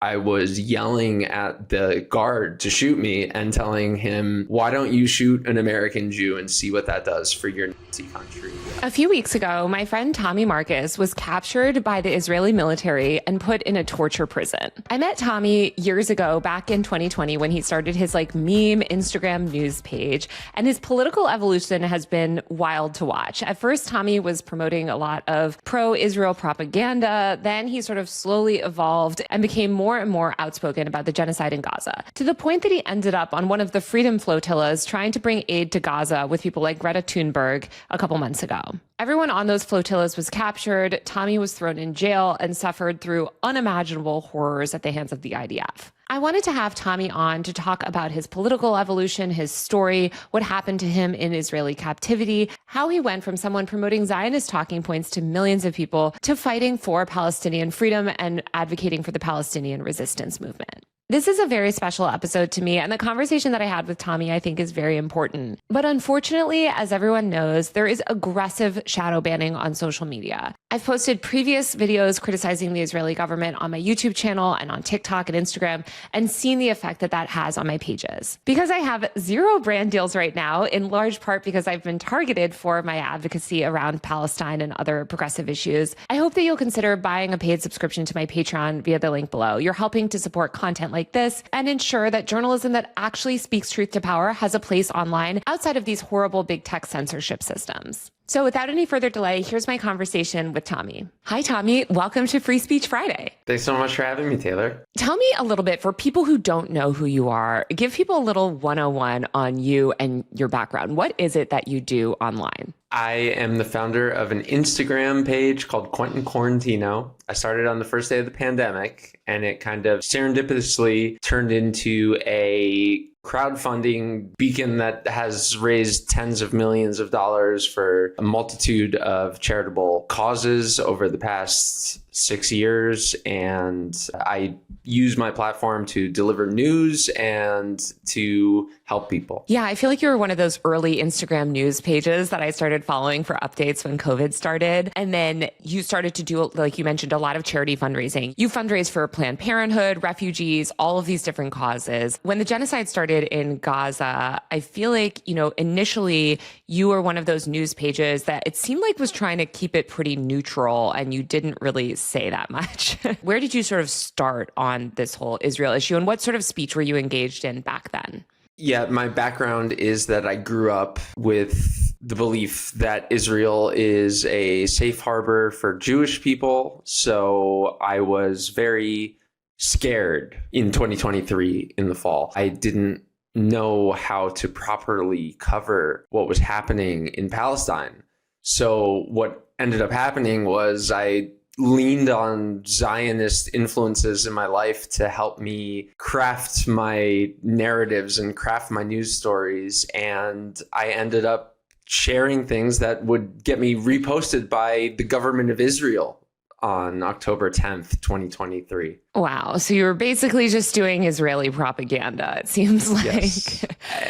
I was yelling at the guard to shoot me and telling him, why don't you shoot an American Jew and see what that does for your Nazi country? A few weeks ago, my friend Tommy Marcus was captured by the Israeli military and put in a torture prison. I met Tommy years ago, back in 2020, when he started his meme Instagram news page, and his political evolution has been wild to watch. At first, Tommy was promoting a lot of pro-Israel propaganda. Then he sort of slowly evolved and became more and more outspoken about the genocide in Gaza, to the point that he ended up on one of the freedom flotillas trying to bring aid to Gaza with people like Greta Thunberg a couple months ago. Everyone on those flotillas was captured. Tommy was thrown in jail and suffered through unimaginable horrors at the hands of the IDF. I wanted to have Tommy on to talk about his political evolution, his story, what happened to him in Israeli captivity, how he went from someone promoting Zionist talking points to millions of people to fighting for Palestinian freedom and advocating for the Palestinian resistance movement. This is a very special episode to me, and the conversation that I had with Tommy, I think, is very important. But unfortunately, as everyone knows, there is aggressive shadow banning on social media. I've posted previous videos criticizing the Israeli government on my YouTube channel and on TikTok and Instagram, and seen the effect that that has on my pages. Because I have 0 brand deals right now, in large part because I've been targeted for my advocacy around Palestine and other progressive issues, I hope that you'll consider buying a paid subscription to my Patreon via the link below. You're helping to support content like this and ensure that journalism that actually speaks truth to power has a place online outside of these horrible big tech censorship systems. So without any further delay, here's my conversation with Tommy. Hi, Tommy. Welcome to Free Speech Friday. Thanks so much for having me, Taylor. Tell me a little bit, for people who don't know who you are, give people a little 101 on you and your background. What is it that you do online? I am the founder of an Instagram page called Quentin Quarantino. I started on the first day of the pandemic, and it kind of serendipitously turned into a crowdfunding beacon that has raised tens of millions of dollars for a multitude of charitable causes over the past 6 years. And I use my platform to deliver news and to help people. Yeah, I feel like you were one of those early Instagram news pages that I started following for updates when COVID started. And then you started to do, like you mentioned, a lot of charity fundraising. You fundraise for Planned Parenthood, refugees, all of these different causes. When the genocide started in Gaza, I feel like, initially you were one of those news pages that it seemed like was trying to keep it pretty neutral, and you didn't really say that much. Where did you sort of start on this whole Israel issue, and what sort of speech were you engaged in back then? Yeah, my background is that I grew up with the belief that Israel is a safe harbor for Jewish people. So I was very scared in 2023 in the fall. I didn't know how to properly cover what was happening in Palestine. So what ended up happening was I leaned on Zionist influences in my life to help me craft my narratives and craft my news stories. And I ended up sharing things that would get me reposted by the government of Israel on October 10th, 2023. Wow. So you were basically just doing Israeli propaganda, it seems like. Yes.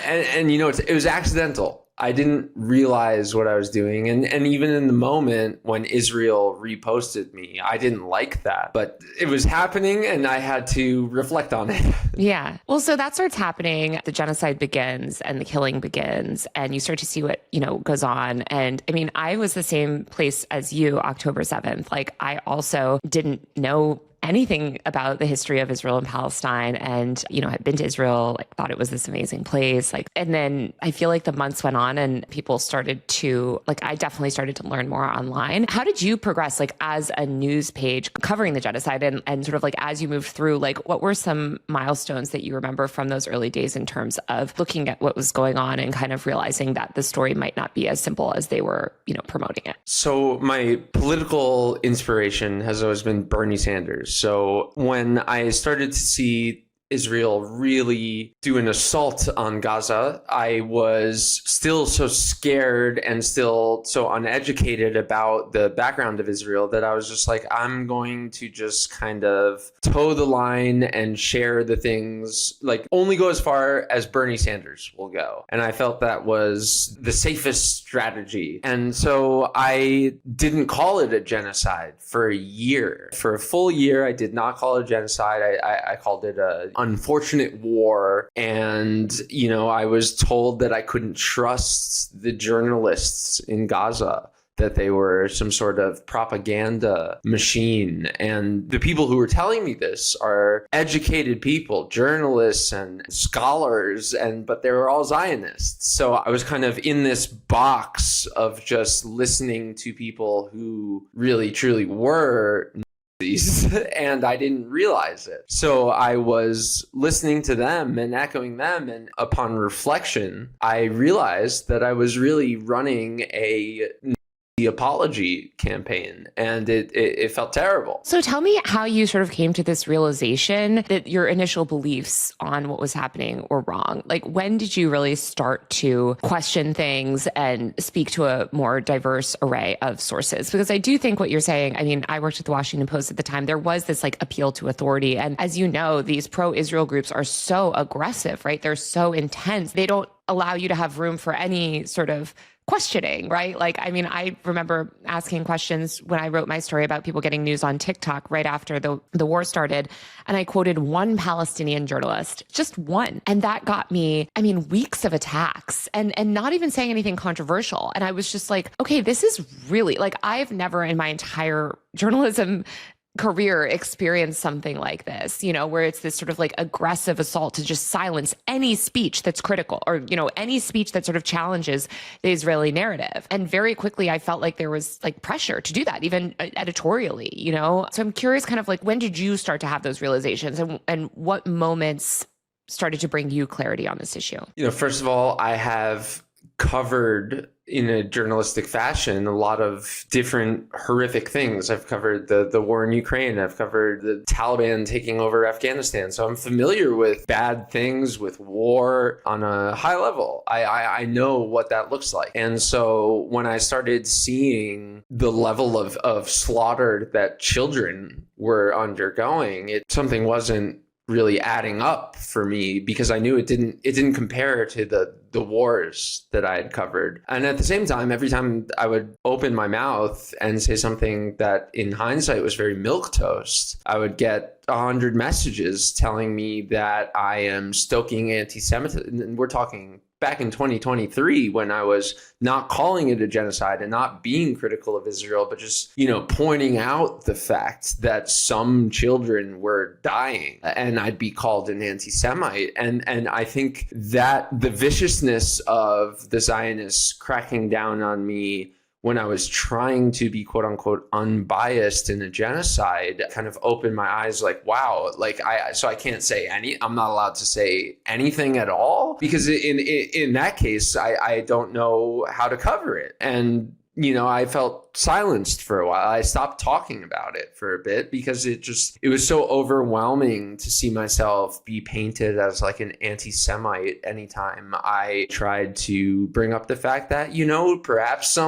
And it was accidental. I didn't realize what I was doing. And even in the moment when Israel reposted me, I didn't like that. But it was happening and I had to reflect on it. Yeah. Well, so that starts happening. The genocide begins and the killing begins, and you start to see what, goes on. And I mean, I was the same place as you, October 7th. Like, I also didn't know anything about the history of Israel and Palestine, and, had been to Israel, thought it was this amazing place. And then I feel like the months went on and people started to, I definitely started to learn more online. How did you progress, as a news page covering the genocide, and sort of as you moved through, what were some milestones that you remember from those early days in terms of looking at what was going on and kind of realizing that the story might not be as simple as they were, promoting it? So my political inspiration has always been Bernie Sanders. So when I started to see Israel really do an assault on Gaza, I was still so scared and still so uneducated about the background of Israel that I was just like, I'm going to just kind of toe the line and share the things, like only go as far as Bernie Sanders will go. And I felt that was the safest strategy. And so I didn't call it a genocide for a year. For a full year, I did not call it a genocide. I called it an unfortunate war. And, I was told that I couldn't trust the journalists in Gaza, that they were some sort of propaganda machine. And the people who were telling me this are educated people, journalists and scholars, but they were all Zionists. So I was kind of in this box of just listening to people who really, truly were and I didn't realize it. So I was listening to them and echoing them. And upon reflection, I realized that I was really running a apology campaign, and it felt terrible. So tell me how you sort of came to this realization that your initial beliefs on what was happening were wrong. Like, when did you really start to question things and speak to a more diverse array of sources? Because I do think what you're saying, I mean, I worked at the Washington Post at the time. There was this like appeal to authority. And as you know, these pro-Israel groups are so aggressive, right? They're so intense. They don't allow you to have room for any sort of questioning, right? Like, I mean, I remember asking questions when I wrote my story about people getting news on TikTok right after the war started. And I quoted one Palestinian journalist, just one. And that got me, I mean, weeks of attacks and not even saying anything controversial. And I was just like, okay, this is really like, I've never in my entire journalism career experience something like this, where it's this sort of like aggressive assault to just silence any speech that's critical or, any speech that sort of challenges the Israeli narrative. And very quickly, I felt like there was like pressure to do that, even editorially, So I'm curious kind of like, when did you start to have those realizations and what moments started to bring you clarity on this issue? First of all, I have covered in a journalistic fashion a lot of different horrific things. I've covered the war in Ukraine. I've covered the Taliban taking over Afghanistan. So I'm familiar with bad things, with war on a high level. I know what that looks like. And so when I started seeing the level of slaughter that children were undergoing, something wasn't really adding up for me, because I knew it didn't compare to the wars that I had covered. And at the same time, every time I would open my mouth and say something that in hindsight was very milquetoast, I would get 100 messages telling me that I am stoking anti-Semitism. And we're talking back in 2023, when I was not calling it a genocide and not being critical of Israel, but just, pointing out the fact that some children were dying, and I'd be called an anti-Semite. And I think that the viciousness of the Zionists cracking down on me when I was trying to be quote unquote unbiased in a genocide kind of opened my eyes, like, wow, like I can't say I'm not allowed to say anything at all, because in that case, I don't know how to cover it. And, I felt silenced for a while. I stopped talking about it for a bit because it was so overwhelming to see myself be painted as like an anti-Semite anytime I tried to bring up the fact that, perhaps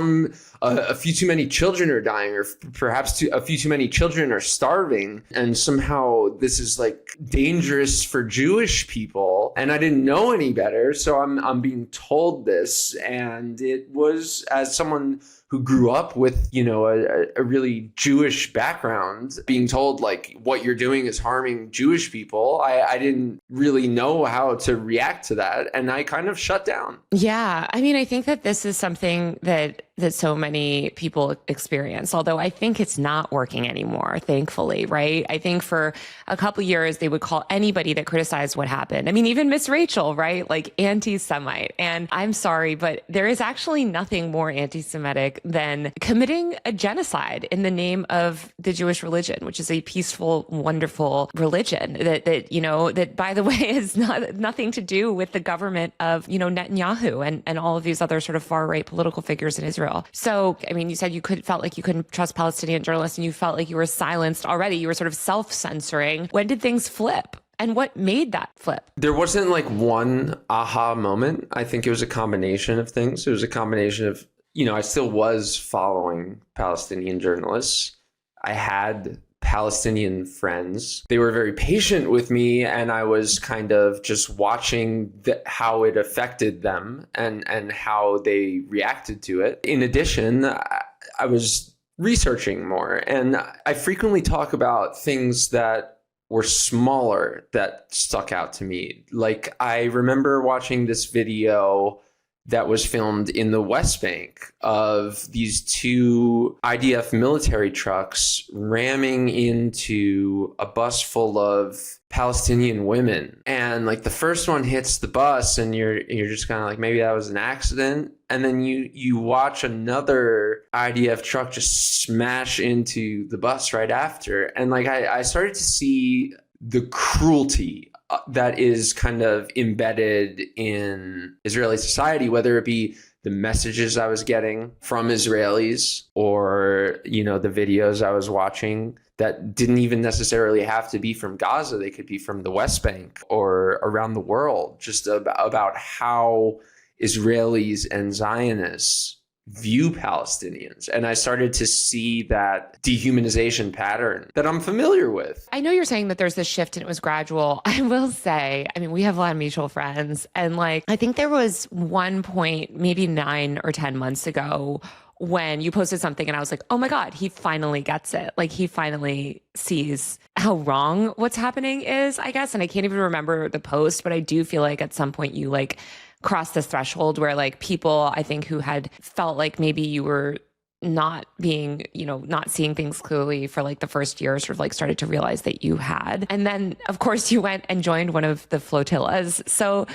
a few too many children are dying, or perhaps a few too many children are starving, and somehow this is like dangerous for Jewish people, and I didn't know any better, so I'm being told this. And it was, as someone who grew up with, a really Jewish background, being told like what you're doing is harming Jewish people, I didn't really know how to react to that. And I kind of shut down. Yeah. I mean, I think that this is something that so many people experience, although I think it's not working anymore, thankfully, right? I think for a couple years, they would call anybody that criticized what happened. I mean, even Miss Rachel, right? Like anti-Semite. And I'm sorry, but there is actually nothing more anti-Semitic than committing a genocide in the name of the Jewish religion, which is a peaceful, wonderful religion that by the way, is nothing to do with the government of, Netanyahu and all of these other sort of far right political figures in Israel. So, I mean, you said you felt like you couldn't trust Palestinian journalists, and you felt like you were silenced already. You were sort of self-censoring. When did things flip? And what made that flip? There wasn't like one aha moment. I think it was a combination of things. It was a combination of, I still was following Palestinian journalists. I had Palestinian friends. They were very patient with me, and I was kind of just watching how it affected them and how they reacted to it. In addition, I was researching more, and I frequently talk about things that were smaller that stuck out to me. Like, I remember watching this video that was filmed in the West Bank of these two IDF military trucks ramming into a bus full of Palestinian women. And like the first one hits the bus and you're just kind of like, maybe that was an accident. And then you watch another IDF truck just smash into the bus right after. And like I started to see the cruelty that is kind of embedded in Israeli society, whether it be the messages I was getting from Israelis or, the videos I was watching that didn't even necessarily have to be from Gaza. They could be from the West Bank or around the world, just about how Israelis and Zionists view Palestinians. And I started to see that dehumanization pattern that I'm familiar with. I know you're saying that there's this shift and it was gradual. I will say, we have a lot of mutual friends. And I think there was one point, maybe 9 or 10 months ago, when you posted something and I was like, oh my God, he finally gets it. Like, he finally sees how wrong what's happening is, I guess. And I can't even remember the post, but I do feel like at some point you cross this threshold where people, I think, who had felt like maybe you were not being, not seeing things clearly for the first year, sort of started to realize that you had. And then of course you went and joined one of the flotillas. So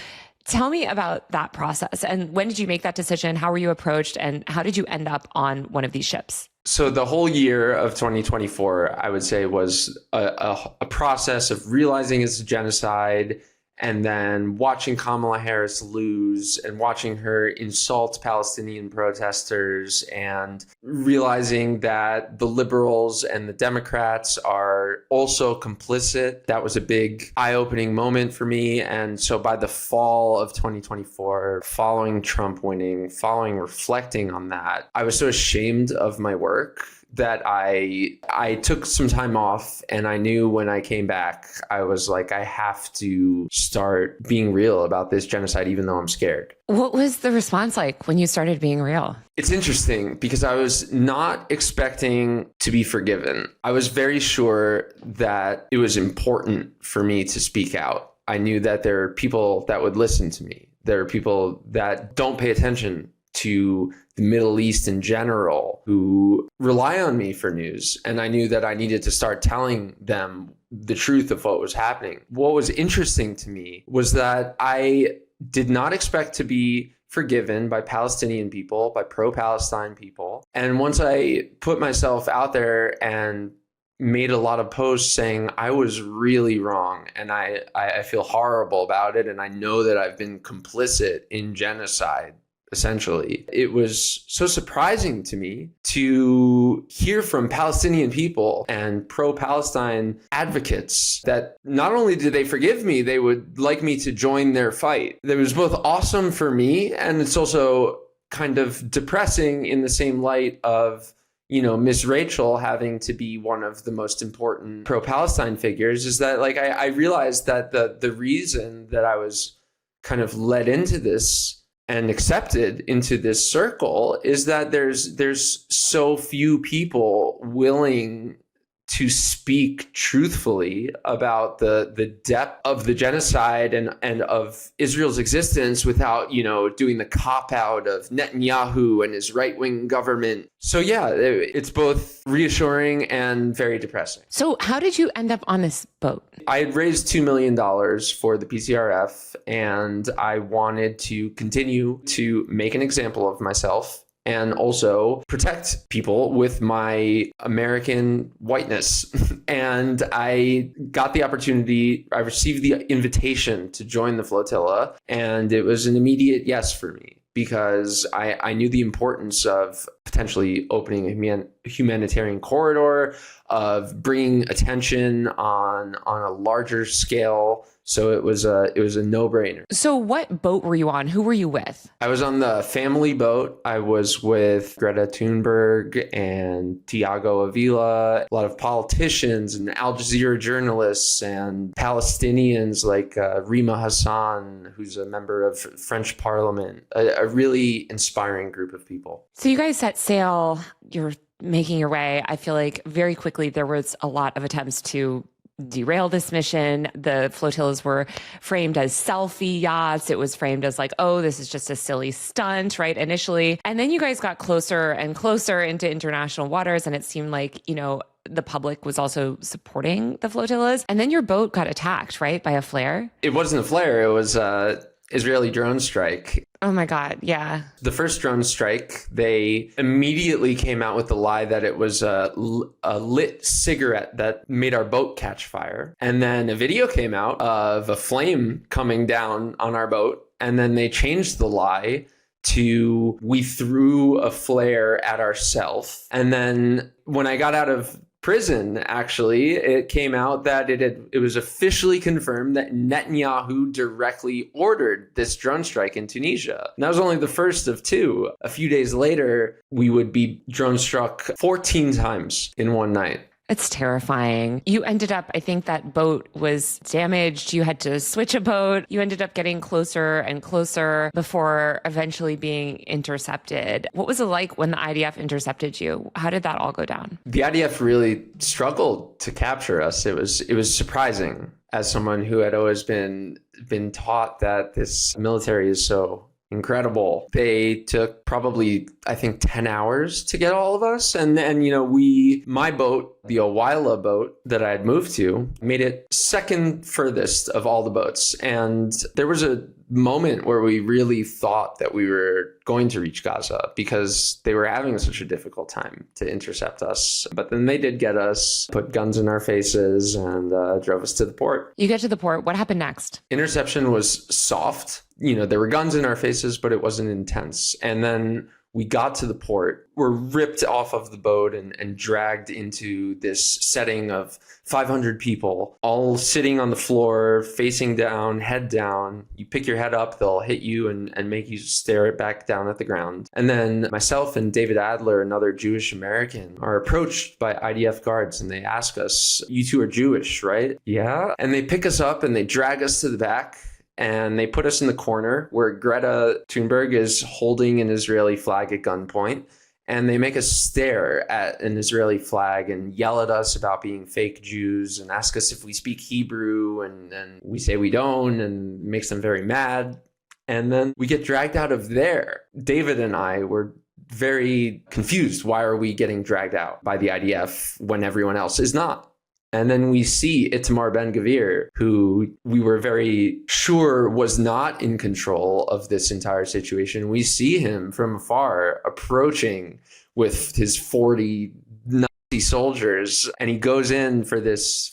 tell me about that process. And when did you make that decision? How were you approached? And how did you end up on one of these ships? So the whole year of 2024, I would say, was a process of realizing it's a genocide, and then watching Kamala Harris lose and watching her insult Palestinian protesters and realizing that the liberals and the Democrats are also complicit. That was a big eye-opening moment for me. And so by the fall of 2024, following Trump winning, reflecting on that, I was so ashamed of my work that I took some time off, and I knew when I came back, I was like, I have to start being real about this genocide, even though I'm scared. What was the response like when you started being real? It's interesting because I was not expecting to be forgiven. I was very sure that it was important for me to speak out. I knew that there are people that would listen to me. There are people that don't pay attention to the Middle East in general who rely on me for news. And I knew that I needed to start telling them the truth of what was happening. What was interesting to me was that I did not expect to be forgiven by Palestinian people, by pro-Palestine people. And once I put myself out there and made a lot of posts saying I was really wrong and I feel horrible about it, and I know that I've been complicit in genocide, essentially, it was so surprising to me to hear from Palestinian people and pro-Palestine advocates that not only did they forgive me, they would like me to join their fight. It was both awesome for me, and it's also kind of depressing in the same light of, Miss Rachel having to be one of the most important pro-Palestine figures. Is that I realized that the reason that I was kind of led into this and accepted into this circle is that there's so few people willing to speak truthfully about the depth of the genocide and of Israel's existence without, doing the cop-out of Netanyahu and his right-wing government. So yeah, it's both reassuring and very depressing. So how did you end up on this boat? I had raised $2 million for the PCRF, and I wanted to continue to make an example of myself and also protect people with my American whiteness. And I got the opportunity, I received the invitation to join the flotilla, and it was an immediate yes for me because I knew the importance of potentially opening a humanitarian corridor, of bringing attention on a larger scale. So it was a no-brainer. So what boat were you on? Who were you with? I was on the family boat. I was with Greta Thunberg and Tiago Avila, a lot of politicians and Al Jazeera journalists and Palestinians like Rima Hassan, who's a member of French Parliament, a really inspiring group of people. So you guys set sail, you're making your way. I feel like very quickly there was a lot of attempts to derail this mission. The flotillas were framed as selfie yachts. It was framed as like, oh, this is just a silly stunt, right? Initially. And then you guys got closer and closer into international waters. And it seemed like, the public was also supporting the flotillas. And then your boat got attacked, right? By a flare. It wasn't a flare. It was Israeli drone strike. Oh my God. Yeah. The first drone strike, they immediately came out with the lie that it was a lit cigarette that made our boat catch fire. And then a video came out of a flame coming down on our boat. And then they changed the lie to we threw a flare at ourselves. And then when I got out of prison, actually, it came out that it was officially confirmed that Netanyahu directly ordered this drone strike in Tunisia. And that was only the first of two. A few days later, we would be drone struck 14 times in one night. It's terrifying. You ended up, I think that boat was damaged. You had to switch a boat. You ended up getting closer and closer before eventually being intercepted. What was it like when the IDF intercepted you? How did that all go down? The IDF really struggled to capture us. It was surprising as someone who had always been taught that this military is so incredible. They took probably, I think, 10 hours to get all of us. And then, my boat, the Owila boat that I had moved to, made it second furthest of all the boats. And there was a moment where we really thought that we were going to reach Gaza because they were having such a difficult time to intercept us. But then they did get us, put guns in our faces, and drove us to the port. You get to the port. What happened next? Interception was soft. There were guns in our faces, but it wasn't intense. And then we got to the port, were ripped off of the boat and dragged into this setting of 500 people, all sitting on the floor, facing down, head down. You pick your head up, they'll hit you and make you stare back down at the ground. And then myself and David Adler, another Jewish American, are approached by IDF guards and they ask us, "You two are Jewish, right?" "Yeah." And they pick us up and they drag us to the back. And they put us in the corner where Greta Thunberg is holding an Israeli flag at gunpoint. And they make us stare at an Israeli flag and yell at us about being fake Jews and ask us if we speak Hebrew. And we say we don't, and makes them very mad. And then we get dragged out of there. David and I were very confused. Why are we getting dragged out by the IDF when everyone else is not? And then we see Itamar Ben-Gvir, who we were very sure was not in control of this entire situation. We see him from afar approaching with his 40 Nazi soldiers, and he goes in for this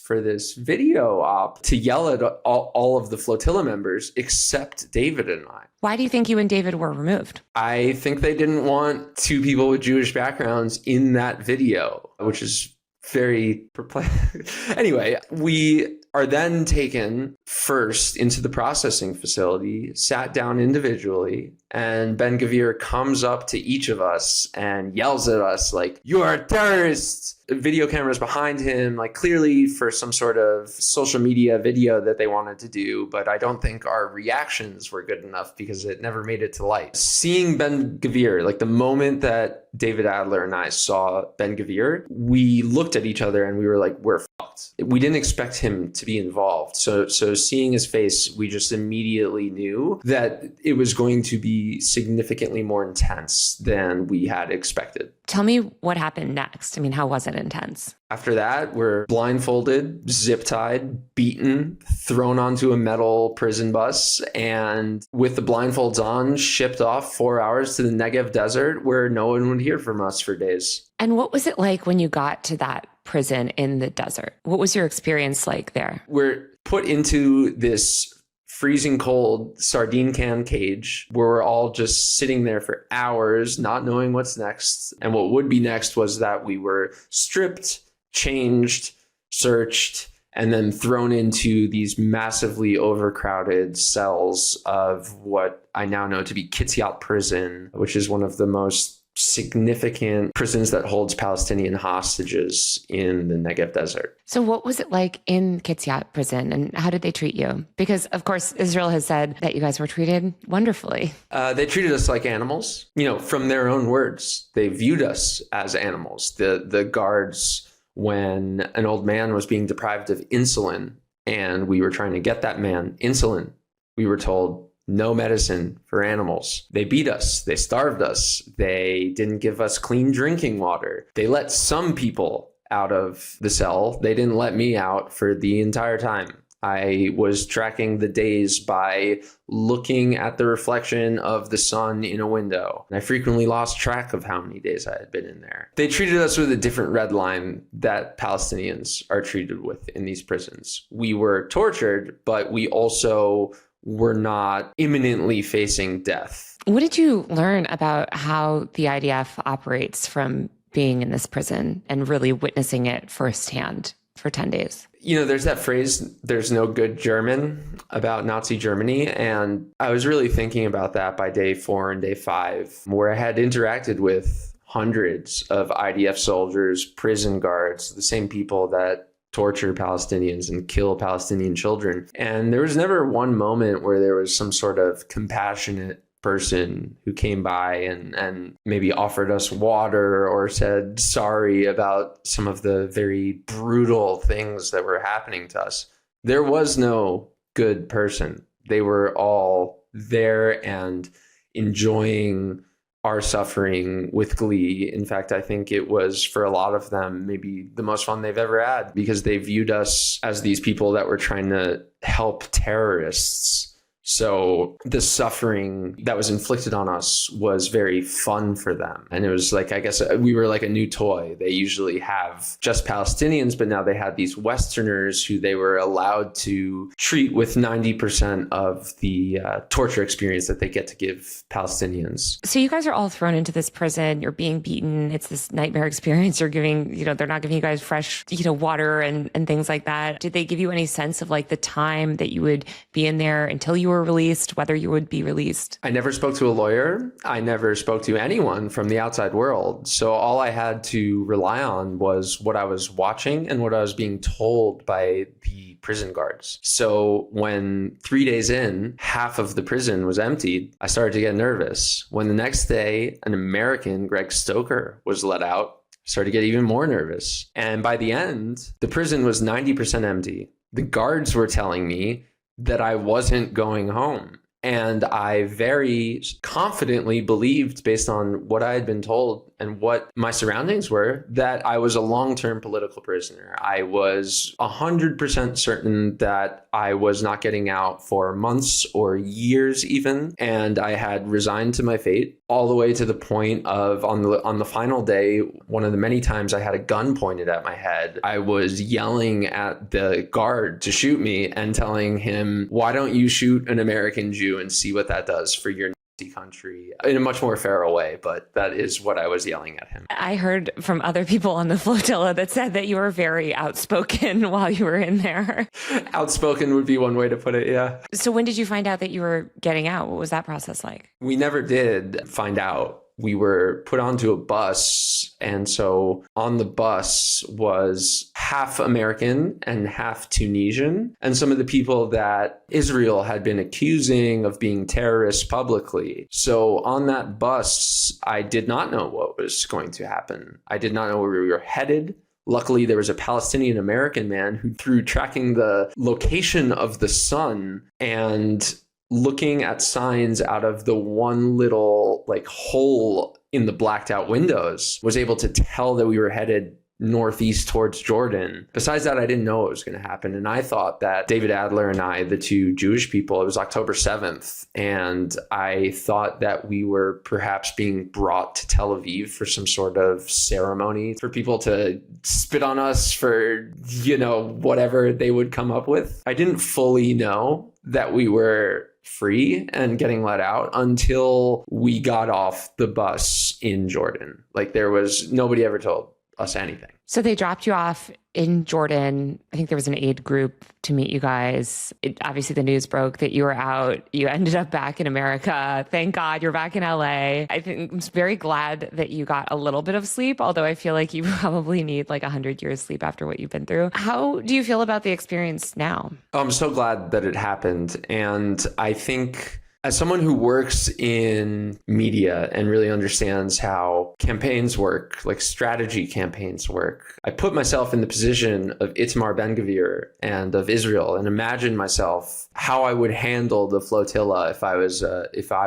video op to yell at all of the flotilla members except David and I. Why do you think you and David were removed? I think they didn't want two people with Jewish backgrounds in that video, which is very perplexing. Anyway, we are then taken first into the processing facility, sat down individually, and Ben-Gvir comes up to each of us and yells at us like, "You are terrorists!" Video cameras behind him, like clearly for some sort of social media video that they wanted to do, but I don't think our reactions were good enough because it never made it to light. Seeing Ben-Gvir, like the moment that David Adler and I saw Ben-Gvir, we looked at each other and we were like, we're fucked. We didn't expect him to be involved. So seeing his face, we just immediately knew that it was going to be significantly more intense than we had expected. Tell me what happened next. I mean, how was it intense? After that, we're blindfolded, zip-tied, beaten, thrown onto a metal prison bus, and with the blindfolds on, shipped off 4 hours to the Negev desert where no one would hear from us for days. And what was it like when you got to that prison in the desert? What was your experience like there? We're put into this freezing cold sardine can cage where we're all just sitting there for hours, not knowing what's next. And what would be next was that we were stripped, changed, searched, and then thrown into these massively overcrowded cells of what I now know to be Kiryat prison, which is one of the most significant prisons that holds Palestinian hostages in the Negev desert. So what was it like in Kiryat prison, and how did they treat you? Because, of course, Israel has said that you guys were treated wonderfully. They treated us like animals. From their own words, they viewed us as animals. The guards, when an old man was being deprived of insulin and we were trying to get that man insulin, we were told, no medicine for animals. They beat us. They starved us. They didn't give us clean drinking water. They let some people out of the cell. They didn't let me out for the entire time. I was tracking the days by looking at the reflection of the sun in a window. I frequently lost track of how many days I had been in there. They treated us with a different red line that Palestinians are treated with in these prisons. We were tortured, but we also were not imminently facing death. What did you learn about how the IDF operates from being in this prison and really witnessing it firsthand for 10 days? There's that phrase, there's no good German, about Nazi Germany. And I was really thinking about that by day 4 and day 5, where I had interacted with hundreds of IDF soldiers, prison guards, the same people that torture Palestinians and kill Palestinian children. And there was never one moment where there was some sort of compassionate person who came by and maybe offered us water or said sorry about some of the very brutal things that were happening to us. There was no good person. They were all there and enjoying our suffering with glee. In fact, I think it was, for a lot of them, maybe the most fun they've ever had, because they viewed us as these people that were trying to help terrorists. So the suffering that was inflicted on us was very fun for them. And it was like, I guess we were like a new toy. They usually have just Palestinians, but now they had these Westerners who they were allowed to treat with 90% of the torture experience that they get to give Palestinians. So you guys are all thrown into this prison. You're being beaten. It's this nightmare experience. You're giving, they're not giving you guys fresh, water and things like that. Did they give you any sense of like the time that you would be in there until you were released, whether you would be released? I never spoke to a lawyer. I never spoke to anyone from the outside world. So all I had to rely on was what I was watching and what I was being told by the prison guards. So when 3 days in, half of the prison was emptied, I started to get nervous. When the next day, an American, Greg Stoker, was let out, I started to get even more nervous. And by the end, the prison was 90% empty. The guards were telling me that I wasn't going home. And I very confidently believed, based on what I had been told and what my surroundings were, that I was a long-term political prisoner. I was 100% certain that I was not getting out for months or years even. And I had resigned to my fate, all the way to the point of, on the final day, one of the many times I had a gun pointed at my head, I was yelling at the guard to shoot me and telling him, why don't you shoot an American Jew and see what that does for your Nazi country, in a much more feral way. But that is what I was yelling at him. I heard from other people on the flotilla that said that you were very outspoken while you were in there. Outspoken would be one way to put it, yeah. So when did you find out that you were getting out? What was that process like? We never did find out. We were put onto a bus, and so on the bus was half American and half Tunisian, and some of the people that Israel had been accusing of being terrorists publicly. So on that bus, I did not know what was going to happen. I did not know where we were headed. Luckily, there was a Palestinian American man who, through tracking the location of the sun and looking at signs out of the one little hole in the blacked out windows, was able to tell that we were headed northeast towards Jordan. Besides that, I didn't know what was going to happen. And I thought that David Adler and I, the two Jewish people, it was October 7th. And I thought that we were perhaps being brought to Tel Aviv for some sort of ceremony, for people to spit on us for, whatever they would come up with. I didn't fully know that we were free and getting let out until we got off the bus in Jordan. There was nobody ever told us anything. So they dropped you off in Jordan. I think there was an aid group to meet you guys. Obviously, the news broke that you were out. You ended up back in America. Thank God you're back in LA. I think I'm very glad that you got a little bit of sleep, although I feel like you probably need like 100 years sleep after what you've been through. How do you feel about the experience now? I'm so glad that it happened. And I think as someone who works in media and really understands how campaigns work, like strategy campaigns work, I put myself in the position of Itamar Ben-Gvir and of Israel and imagine myself how I would handle the flotilla if I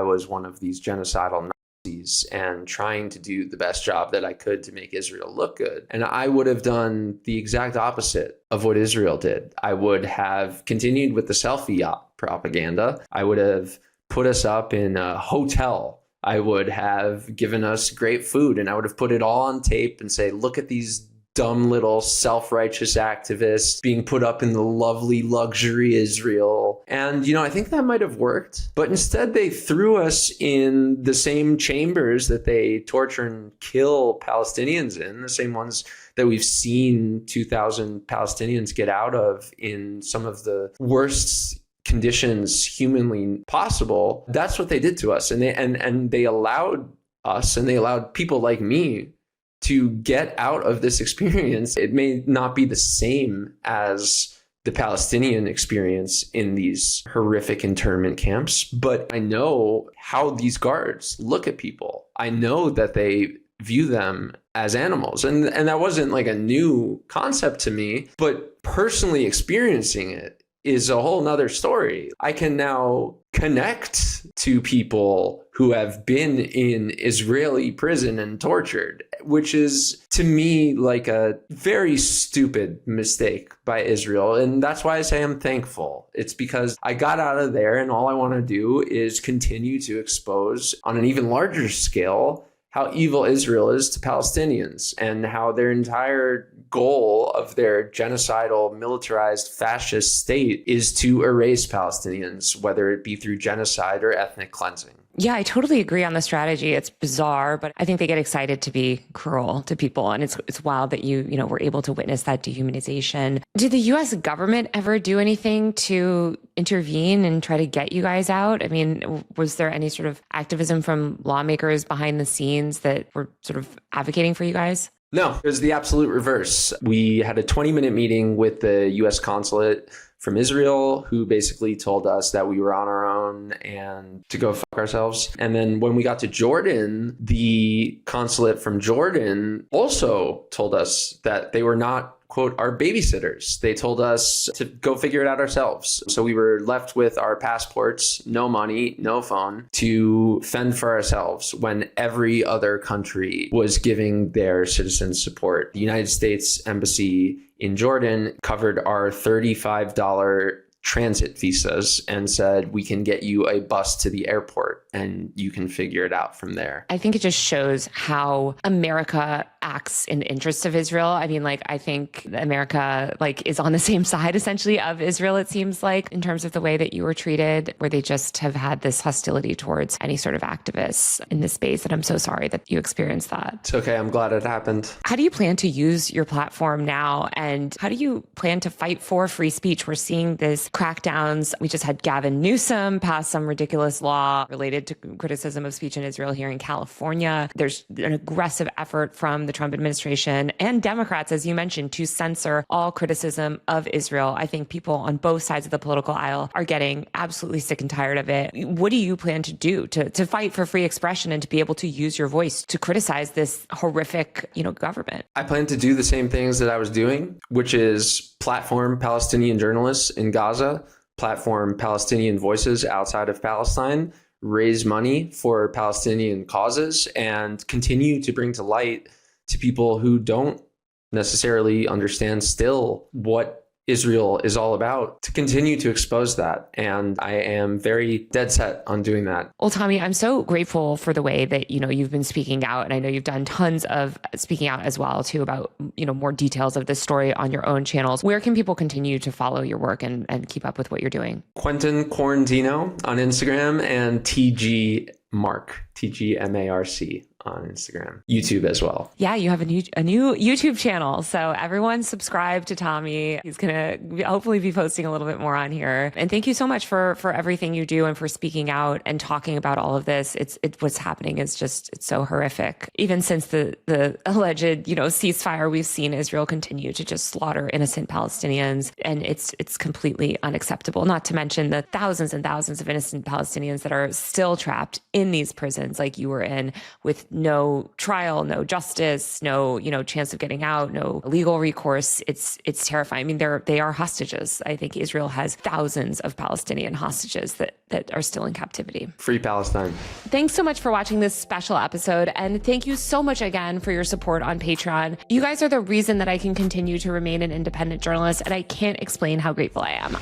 was one of these genocidal Nazis and trying to do the best job that I could to make Israel look good. And I would have done the exact opposite of what Israel did. I would have continued with the selfie yacht propaganda. I would have put us up in a hotel. I would have given us great food, and I would have put it all on tape and say, look at these dumb little self-righteous activists being put up in the lovely luxury Israel. And, I think that might have worked. But instead, they threw us in the same chambers that they torture and kill Palestinians in, the same ones that we've seen 2,000 Palestinians get out of in some of the worst conditions humanly possible. That's what they did to us. And they allowed us, and they allowed people like me to get out of this experience. It may not be the same as the Palestinian experience in these horrific internment camps, but I know how these guards look at people. I know that they view them as animals. And that wasn't like a new concept to me, but personally experiencing it is a whole nother story. I can now connect to people who have been in Israeli prison and tortured, which is to me like a very stupid mistake by Israel. And that's why I say I'm thankful. It's because I got out of there, and all I want to do is continue to expose on an even larger scale how evil Israel is to Palestinians and how their entire goal of their genocidal, militarized, fascist state is to erase Palestinians, whether it be through genocide or ethnic cleansing. Yeah, I totally agree on the strategy. It's bizarre, but I think they get excited to be cruel to people. And it's wild that you were able to witness that dehumanization. Did the US government ever do anything to intervene and try to get you guys out? I mean, was there any sort of activism from lawmakers behind the scenes that were sort of advocating for you guys? No, it was the absolute reverse. We had a 20-minute meeting with the US consulate from Israel, who basically told us that we were on our own and to go fuck ourselves. And then when we got to Jordan, the consulate from Jordan also told us that they were not, quote, our babysitters. They told us to go figure it out ourselves. So we were left with our passports, no money, no phone, to fend for ourselves when every other country was giving their citizens support. The United States Embassy in Jordan covered our $35 transit visas and said, we can get you a bus to the airport and you can figure it out from there. I think it just shows how America acts in the interest of Israel. I mean, I think America, is on the same side, essentially, of Israel, it seems like, in terms of the way that you were treated, where they just have had this hostility towards any sort of activists in this space. And I'm so sorry that you experienced that. It's okay. I'm glad it happened. How do you plan to use your platform now? And how do you plan to fight for free speech? We're seeing this crackdowns. We just had Gavin Newsom pass some ridiculous law related to criticism of speech in Israel here in California. There's an aggressive effort from the Trump administration and Democrats, as you mentioned, to censor all criticism of Israel. I think people on both sides of the political aisle are getting absolutely sick and tired of it. What do you plan to do to fight for free expression and to be able to use your voice to criticize this horrific, government? I plan to do the same things that I was doing, which is platform Palestinian journalists in Gaza, platform Palestinian voices outside of Palestine, raise money for Palestinian causes, and continue to bring to light to people who don't necessarily understand still what Israel is all about, to continue to expose that. And I am very dead set on doing that. Well, Tommy, I'm so grateful for the way that, you've been speaking out. And I know you've done tons of speaking out as well, too, about, more details of this story on your own channels. Where can people continue to follow your work and keep up with what you're doing? Quentin Quarantino on Instagram and TG Mark, TGMARC on Instagram, YouTube as well. Yeah, you have a new YouTube channel. So everyone subscribe to Tommy. He's going to hopefully be posting a little bit more on here. And thank you so much for everything you do and for speaking out and talking about all of this. What's happening is just, it's so horrific. Even since the alleged, ceasefire, we've seen Israel continue to just slaughter innocent Palestinians. And it's completely unacceptable, not to mention the thousands and thousands of innocent Palestinians that are still trapped in these prisons like you were in, with no trial, no justice, no, chance of getting out, no legal recourse. It's terrifying. I mean, they are hostages. I think Israel has thousands of Palestinian hostages that are still in captivity. Free Palestine. Thanks so much for watching this special episode. And thank you so much again for your support on Patreon. You guys are the reason that I can continue to remain an independent journalist, and I can't explain how grateful I am.